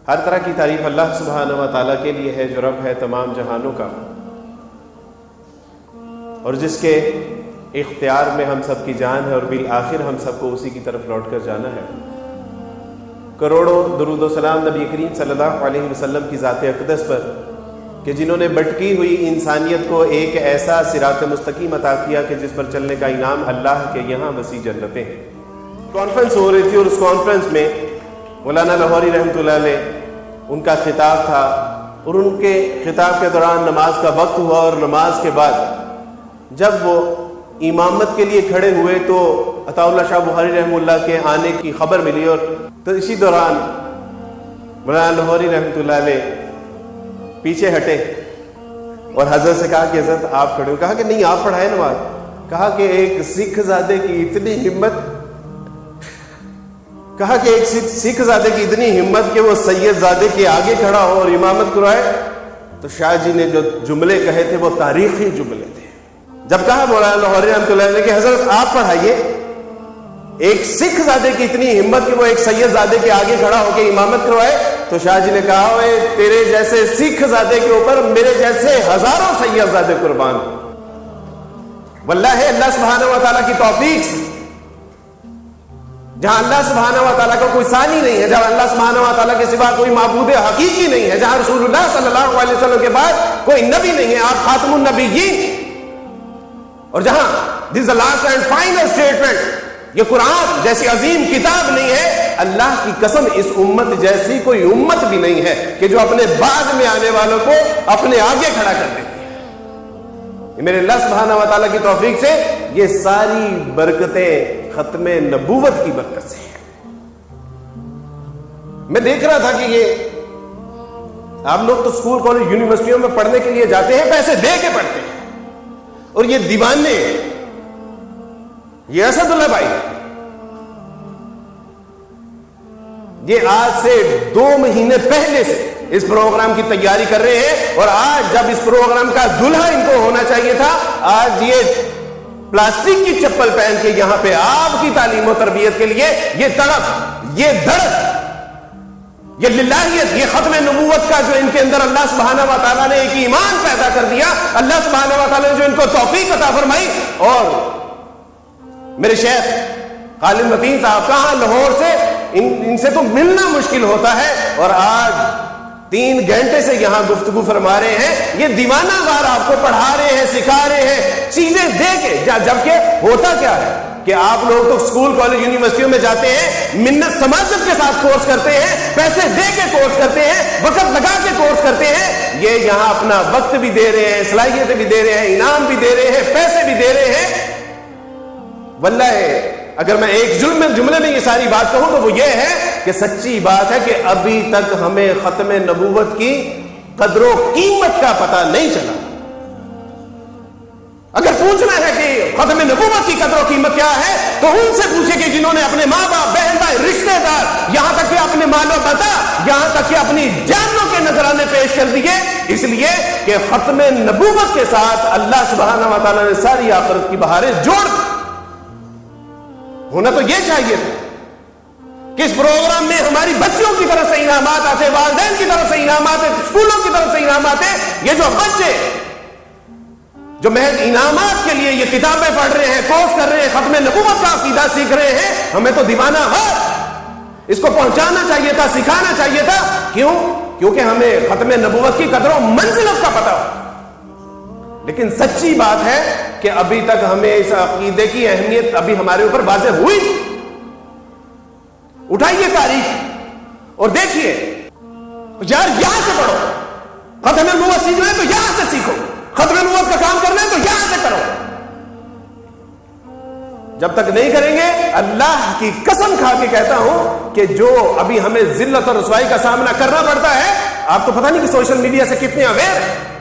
ہر طرح کی تعریف اللہ سبحانہ و تعالیٰ کے لیے ہے جو رب ہے تمام جہانوں کا، اور جس کے اختیار میں ہم سب کی جان ہے، اور بالآخر ہم سب کو اسی کی طرف لوٹ کر جانا ہے۔ کروڑوں درود و سلام نبی کریم صلی اللہ علیہ وسلم کی ذات اقدس پر کہ جنہوں نے بھٹکی ہوئی انسانیت کو ایک ایسا صراط مستقیم عطا کیا کہ جس پر چلنے کا انعام اللہ کے یہاں وسیع جنتیں ہیں۔ کانفرنس ہو رہی تھی اور اس کانفرنس میں مولانا لاہوری رحمۃ اللہ علیہ ان کا خطاب تھا، اور ان کے خطاب کے دوران نماز کا وقت ہوا، اور نماز کے بعد جب وہ امامت کے لیے کھڑے ہوئے تو عطا اللہ شاہ بخاری رحمہ اللہ کے آنے کی خبر ملی، اور تو اسی دوران مولانا لاہوری رحمۃ اللہ علیہ پیچھے ہٹے اور حضرت سے کہا کہ حضرت آپ کھڑے ہو، کہا کہ نہیں آپ پڑھائیں نماز، کہا کہ ایک سکھ زادے کی اتنی ہمت، کہا کہ ایک سکھ زادے کی اتنی ہمت کہ وہ سید زادے کے آگے کھڑا ہو اور امامت کرائے۔ تو شاہ جی نے جو جملے کہے تھے وہ تاریخی جملے تھے۔ جب کہا مولانا لاہوری رحمۃ اللہ علیہ کہ حضرت آپ پڑھائیے، ایک سکھ زادے کی اتنی ہمت کہ وہ ایک سید زادے کے آگے کھڑا ہو کے امامت کروائے، تو شاہ جی نے کہا اے تیرے جیسے سکھ زادے کے اوپر میرے جیسے ہزاروں سید زادے قربان ہوں۔ واللہ اللہ سبحانہ و تعالیٰ کی توفیق سے، جہاں اللہ سبحانہ و تعالیٰ کا کوئی ثانی نہیں ہے، جہاں اللہ سبحانہ و تعالیٰ کے سوا کوئی معبود حقیقی نہیں ہے، جہاں رسول اللہ صلی اللہ علیہ وسلم کے بعد کوئی نبی نہیں ہے، آپ خاتم النبیین، اور جہاں دس the last and final statement، یہ قرآن جیسی عظیم کتاب نہیں ہے، اللہ کی قسم اس امت جیسی کوئی امت بھی نہیں ہے کہ جو اپنے بعد میں آنے والوں کو اپنے آگے کھڑا کر دیتی ہے۔ میرے اللہ سبحانہ و تعالیٰ کی توفیق سے یہ ساری برکتیں ختم نبوت کی برکت سے ہیں۔ میں دیکھ رہا تھا کہ یہ آپ لوگ تو اسکول کالج یونیورسٹیوں میں پڑھنے کے لیے جاتے ہیں، پیسے دے کے پڑھتے ہیں، اور یہ دیوانے، یہ اسد اللہ بھائی، یہ آج سے 2 مہینے پہلے سے اس پروگرام کی تیاری کر رہے ہیں، اور آج جب اس پروگرام کا دلہا ان کو ہونا چاہیے تھا، آج یہ پلاسٹک کی چپل پہن کے یہاں پہ آپ کی تعلیم و تربیت کے لیے یہ تڑپ، یہ دھڑک، یہ للہیت، یہ ختم نبوت کا جو ان کے اندر اللہ سبحانہ و تعالیٰ نے ایک ایمان پیدا کر دیا، اللہ سبحانہ و تعالیٰ نے جو ان کو توفیق عطا فرمائی۔ اور میرے شیخ خالد متین صاحب کہاں لاہور سے، ان سے تو ملنا مشکل ہوتا ہے، اور آج 3 گھنٹے سے یہاں گفتگو فرما رہے ہیں، یہ دیوانہ وار آپ کو پڑھا رہے ہیں، سکھا رہے ہیں چیزیں دے کے، جبکہ ہوتا کیا ہے کہ آپ لوگ تو اسکول کالج یونیورسٹیوں میں جاتے ہیں، منت سماجت کے ساتھ کورس کرتے ہیں، پیسے دے کے کورس کرتے ہیں، وقت لگا کے کورس کرتے ہیں، یہ یہاں اپنا وقت بھی دے رہے ہیں، صلاحیتیں بھی دے رہے ہیں، انعام بھی دے رہے ہیں، پیسے بھی دے رہے ہیں۔ واللہ اگر میں ایک جملے میں یہ ساری بات کہوں تو وہ یہ ہے کہ سچی بات ہے کہ ابھی تک ہمیں ختم نبوت کی قدر و قیمت کا پتہ نہیں چلا۔ اگر پوچھنا ہے کہ ختم نبوت کی قدر و قیمت کیا ہے تو ان سے پوچھے کہ جنہوں نے اپنے ماں باپ، بہن بھائی، رشتے دار، یہاں تک کہ اپنے مال و متا، یہاں تک کہ اپنی جانوں کے نذرانے پیش کر دیے، اس لیے کہ ختم نبوت کے ساتھ اللہ سبحانہ و تعالیٰ نے ساری آخرت کی بہاریں جوڑ دی۔ ہونا تو یہ چاہیے تھا کہ اس پروگرام میں ہماری بچیوں کی طرف سے انعامات آتے، والدین کی طرف سے انعامات آتے، اسکولوں کی طرف سے انعامات آتے۔ یہ جو بچے جو محض انعامات کے لیے یہ کتابیں پڑھ رہے ہیں، کورس کر رہے ہیں، ختم نبوت کا عقیدہ سیکھ رہے ہیں، ہمیں تو دیوانہ وار اس کو پہنچانا چاہیے تھا، سکھانا چاہیے تھا۔ کیوں؟ کیونکہ ہمیں ختم نبوت کی قدر و منزلت کا پتہ ہو۔ لیکن سچی بات ہے کہ ابھی تک ہمیں اس عقیدے کی اہمیت ابھی ہمارے اوپر واضح ہوئی۔ اٹھائیے تاریخ اور دیکھیے، یار یہاں سے پڑھو، ختم نبوت سیکھنا ہے تو یہاں سے سیکھو، ختم نبوت کا کام کرنا ہے تو یہاں سے کرو۔ جب تک نہیں کریں گے، اللہ کی قسم کھا کے کہتا ہوں کہ جو ابھی ہمیں ذلت اور رسوائی کا سامنا کرنا پڑتا ہے، آپ تو پتہ نہیں کہ سوشل میڈیا سے کتنے اویئر ہیں۔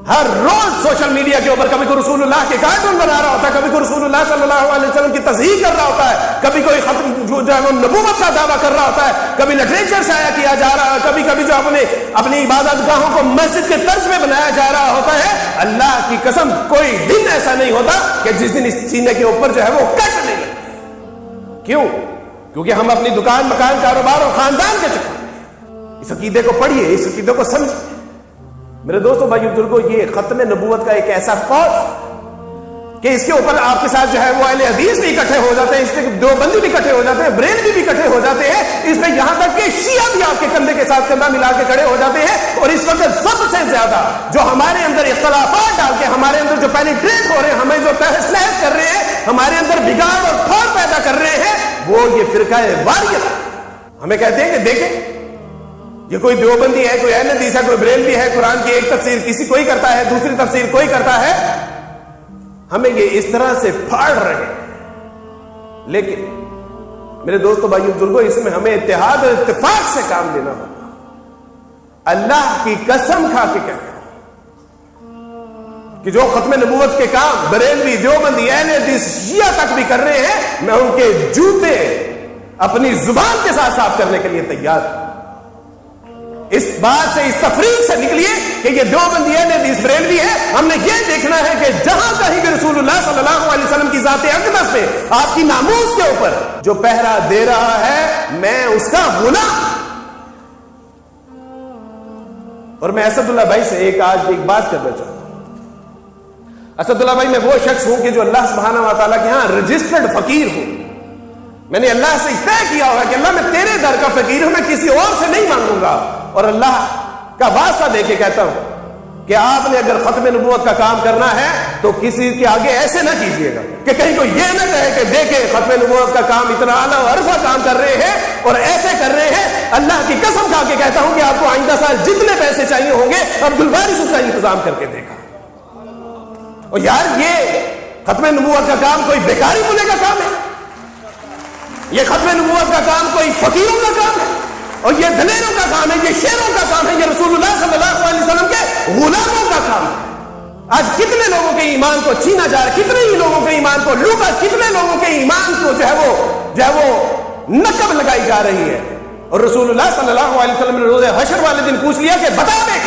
ہر روز سوشل میڈیا کے اوپر کبھی کوئی رسول اللہ کے کارٹون بنا رہا ہوتا ہے، کبھی کوئی رسول اللہ صلی اللہ علیہ وسلم کی تصحیح کر رہا ہوتا ہے، کبھی کوئی ختم جو ہے وہ نبوت کا دعویٰ کر رہا ہوتا ہے، کبھی لٹریچر شائع کیا جا رہا ہے، کبھی جو اپنی عبادت گاہوں کو مسجد کے طرز میں بنایا جا رہا ہوتا ہے۔ اللہ کی قسم کوئی دن ایسا نہیں ہوتا کہ جس دن اس سینے کے اوپر جو ہے وہ کٹ نہیں لگتی۔ کیوں؟ کیونکہ ہم اپنی دکان، مکان، کاروبار اور خاندان کے چکر میں، اس عقیدے کو پڑھیے، اس عقیدے کو سمجھیے. میرے دوستوں بھائیو بزرگوں، یہ ختم نبوت کا ایک ایسا فوج کہ اس کے اوپر آپ کے ساتھ جو ہے وہ اہل حدیث بھی اکٹھے ہو جاتے ہیں، اس پہ دیوبندی بھی اکٹھے ہو جاتے ہیں، بریلوی بھی اکٹھے ہو جاتے ہیں، اس پہ یہاں تک کہ شیعہ بھی آپ کے کندھے کے ساتھ کندھا ملا کے کھڑے ہو جاتے ہیں. اور اس وقت سب سے زیادہ جو ہمارے اندر اختلافات ڈال کے، ہمارے اندر جو پینیٹریٹ ہو رہے ہیں، ہمیں جو تہس نہس کر رہے ہیں، ہمارے اندر بگاڑ اور پھوڑ پیدا کر رہے ہیں، وہ یہ فرقہ واریت. ہمیں کہتے ہیں کہ دیکھیں یہ کوئی دیوبندی ہے، کوئی اہل حدیث ہے، کوئی بریلوی ہے، قرآن کی ایک تفسیر کسی کوئی کرتا ہے، دوسری تفسیر کوئی کرتا ہے. ہمیں یہ اس طرح سے پھاڑ رہے ہیں. لیکن میرے دوستوں بھائیو بزرگوں، اس میں ہمیں اتحاد اور اتفاق سے کام لینا ہوگا. اللہ کی قسم کھا کے کہتا ہوں کہ جو ختم نبوت کے کام بریلوی، دیوبندی، اہل حدیث، شیعہ تک بھی کر رہے ہیں، میں ان کے جوتے اپنی زبان کے ساتھ صاف کرنے کے لیے تیار ہوں. اس بات سے، اس تفریق سے نکلیے کہ یہ دیوبندی اہل حدیث بریلوی ہے. ہم نے یہ دیکھنا ہے کہ جہاں کہیں بھی رسول اللہ صلی اللہ علیہ وسلم کی ذات اقدس پہ، آپ کی ناموس کے اوپر جو پہرا دے رہا ہے، میں اس کا غلام. اور میں اسد اللہ بھائی سے آج ایک بات کرنا چاہتا ہوں. اسد اللہ بھائی، میں وہ شخص ہوں کہ جو اللہ سبحانہ و تعالیٰ کے ہاں رجسٹرڈ فقیر ہوں. میں نے اللہ سے طے کیا ہوگا کہ اللہ میں تیرے در کا فقیر ہوں، میں کسی اور سے نہیں مانگوں گا. اور اللہ کا واسطہ دے کے کہتا ہوں کہ آپ نے اگر ختم نبوت کا کام کرنا ہے تو کسی کے آگے ایسے نہ کیجئے گا کہ کہیں کوئی یہ نہ کہے کہ دیکھیں ختم نبوت کا کام اتنا اعلیٰ و عرفہ کام کر رہے ہیں اور ایسے کر رہے ہیں. اللہ کی قسم کھا کے کہتا ہوں کہ آپ کو آئندہ سال جتنے پیسے چاہیے ہوں گے عبدالباری اس کا انتظام کر کے دے گا. اور یار، یہ ختم نبوت کا کام کوئی بیکاری بولے کا کام ہے؟ یہ ختم نبوت کا کام کوئی فقیروں کا کام ہے؟ اور یہ دلیروں کا کام ہے، یہ شیروں کا کام ہے، یہ رسول اللہ صلی اللہ علیہ وسلم کے غلاموں کا کام ہے. آج کتنے لوگوں کے ایمان کو چھینا جا رہا ہے، کتنے ہی لوگوں کے ایمان کو لوٹا، کتنے لوگوں کے ایمان کو جو ہے وہ نقب لگائی جا رہی ہے. اور رسول اللہ صلی اللہ علیہ وسلم نے روز حشر والے دن پوچھ لیا کہ بتا دے،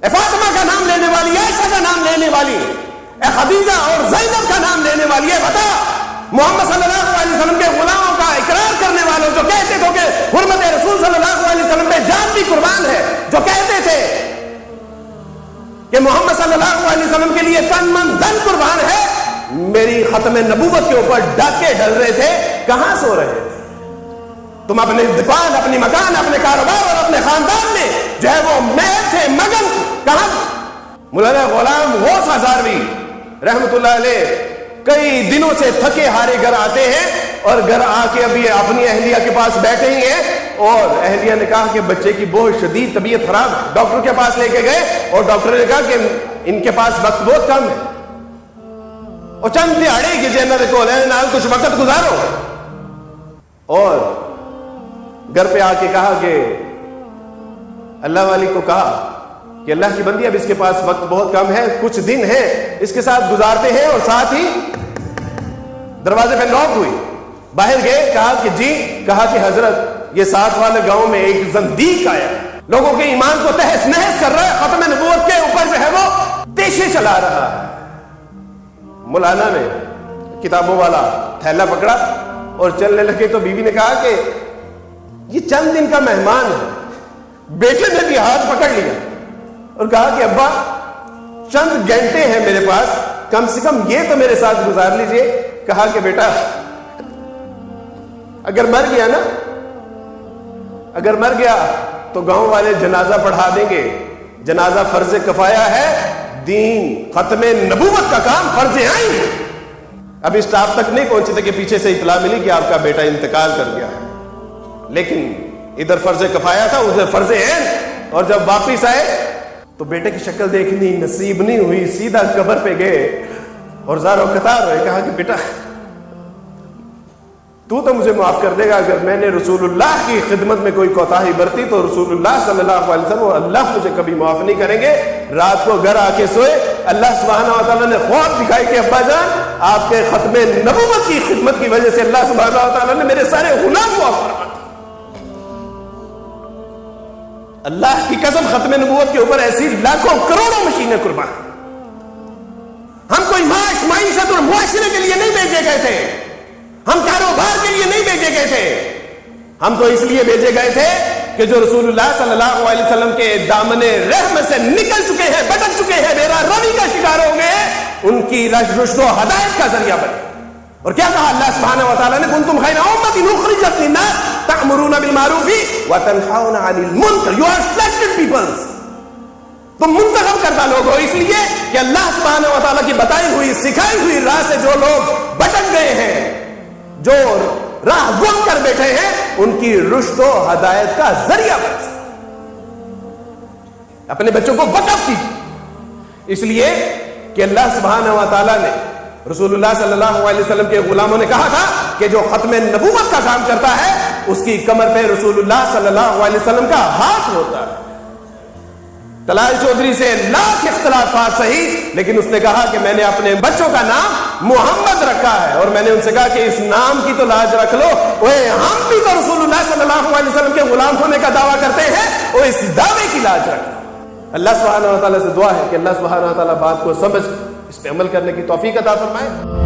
اے فاطمہ کا نام لینے والی، عائشہ کا نام لینے والی، اے خدیجہ اور زینب کا نام لینے والی ہے، بتا محمد صلی اللہ علیہ وسلم کے غلاموں کا اقرار کرنے والوں جو کہتے تھے کہ حرمت رسول صلی اللہ علیہ وسلم پہ جان بھی قربان ہے، جو کہتے تھے کہ محمد صلی اللہ علیہ وسلم کے لیے تن من دھن قربان ہے، میری ختم نبوت کے اوپر ڈاکے ڈل رہے تھے، کہاں سو رہے تھے؟ تم اپنے دکان، اپنی مکان، اپنے کاروبار اور اپنے خاندان میں جو ہے وہ محل تھے، مگن. کہاں؟ مولانا غلام غوث ہزاروی رحمت اللہ علیہ کئی دنوں سے تھکے ہارے گھر آتے ہیں اور گھر آ کے ابھی اپنی اہلیہ کے پاس بیٹھے ہی ہیں اور اہلیہ نے کہا کہ بچے کی بہت شدید طبیعت خراب ہے. ڈاکٹر کے پاس لے کے گئے اور ڈاکٹر نے کہا کہ ان کے پاس وقت بہت کم ہے اور چند دیہڑے کی جنت کو نال کچھ وقت گزارو. اور گھر پہ آ کے کہا کہ اللہ والی کو کہا کہ اللہ کی بندی اب اس کے پاس وقت بہت کم ہے، کچھ دن ہے اس کے ساتھ گزارتے ہیں. اور ساتھ ہی دروازے پہ نوک ہوئی، باہر گئے، کہا کہ جی، کہا کہ حضرت یہ ساتھ والے گاؤں میں ایک زندیق آیا، لوگوں کے ایمان کو تہس نہس کر رہا ہے، ختم نبوت کے اوپر جو ہے وہ تیشے چلا رہا ہے. مولانا نے کتابوں والا تھیلا پکڑا اور چلنے لگے تو بیوی نے کہا کہ یہ چند دن کا مہمان ہے. بیٹے نے بھی ہاتھ پکڑ لیا اور کہا کہ ابا چند گھنٹے ہیں میرے پاس، کم سے کم یہ تو میرے ساتھ گزار لیجئے. کہا کہ بیٹا اگر مر گیا نا، اگر مر گیا تو گاؤں والے جنازہ پڑھا دیں گے، جنازہ فرض کفایہ ہے، دین ختم نبوت کا کام فرض عین ہے. اب اس ٹاپ تک نہیں پہنچے تھے کہ پیچھے سے اطلاع ملی کہ آپ کا بیٹا انتقال کر گیا ہے، لیکن ادھر فرض کفایہ تھا، ادھر فرض عین. اور جب واپس آئے تو بیٹے کی شکل دیکھنی نصیب نہیں ہوئی، سیدھا قبر پہ گئے اور زار و قطار ہوئے. کہا کہ بیٹا تو مجھے معاف کر دے گا اگر میں نے رسول اللہ کی خدمت میں کوئی کوتاہی برتی تو رسول اللہ صلی اللہ علیہ وسلم اور اللہ مجھے کبھی معاف نہیں کریں گے. رات کو گھر آ کے سوئے، اللہ سبحانہ و تعالیٰ نے خواب دکھائی کہ ابا جان آپ کے ختم نبوت کی خدمت کی وجہ سے اللہ سبحانہ و تعالیٰ نے میرے سارے غلام معاف فرما دیے. اللہ کی قسم ختم نبوت کے اوپر ایسی لاکھوں کروڑوں مشینیں قربان. ہم کوئی معیشت اور معاشرے کے لیے نہیں بھیجے گئے تھے، ہم کاروبار کے لیے نہیں بھیجے گئے تھے، ہم تو اس لیے بھیجے گئے تھے کہ جو رسول اللہ صلی اللہ علیہ وسلم کے دامن رحم سے نکل چکے ہیں، بھٹک چکے ہیں، میرا روی کا شکار ہو گئے، ان کی رشد و ہدایت کا ذریعہ بنے۔ اور کیا کہا اللہ سبحانہ وتعالی نے؟ کنتم خیر امۃ اخرجت للناس تأمرون بالمعروف وتنہون عن المنکر، you are selected peoples، تم منتخب کردہ لوگ ہو، اس لیے کہ اللہ سبحانہ وتعالی کی بتائی ہوئی سکھائی ہوئی راہ سے جو لوگ بھٹک گئے ہیں، جو راہ گم کر بیٹھے ہیں، ان کی رشد و ہدایت کا ذریعہ بن سکتے۔ اپنے بچوں کو وقف کیجیے، اس لیے کہ اللہ سبحانہ وتعالی نے رسول اللہ صلی اللہ علیہ وسلم کے غلاموں نے کہا تھا کہ جو ختم نبوت کا کام کرتا ہے اس کی کمر پہ رسول اللہ صلی اللہ علیہ وسلم کا ہاتھ ہوتا ہے۔ طلال چودھری سے لاکھ اختلافات صحیح، لیکن اس نے کہا کہ میں نے اپنے بچوں کا نام محمد رکھا ہے، اور میں نے ان سے کہا کہ اس نام کی تو لاج رکھ لو، ہم بھی تو رسول اللہ صلی اللہ علیہ وسلم کے غلام ہونے کا دعویٰ کرتے ہیں، وہ اس دعوے کی لاج رکھ لو۔ اللہ سبحانہ وتعالی سے دعا ہے کہ اللہ سبحانہ وتعالی بات کو سمجھ اس پہ عمل کرنے کی توفیق عطا فرمائے۔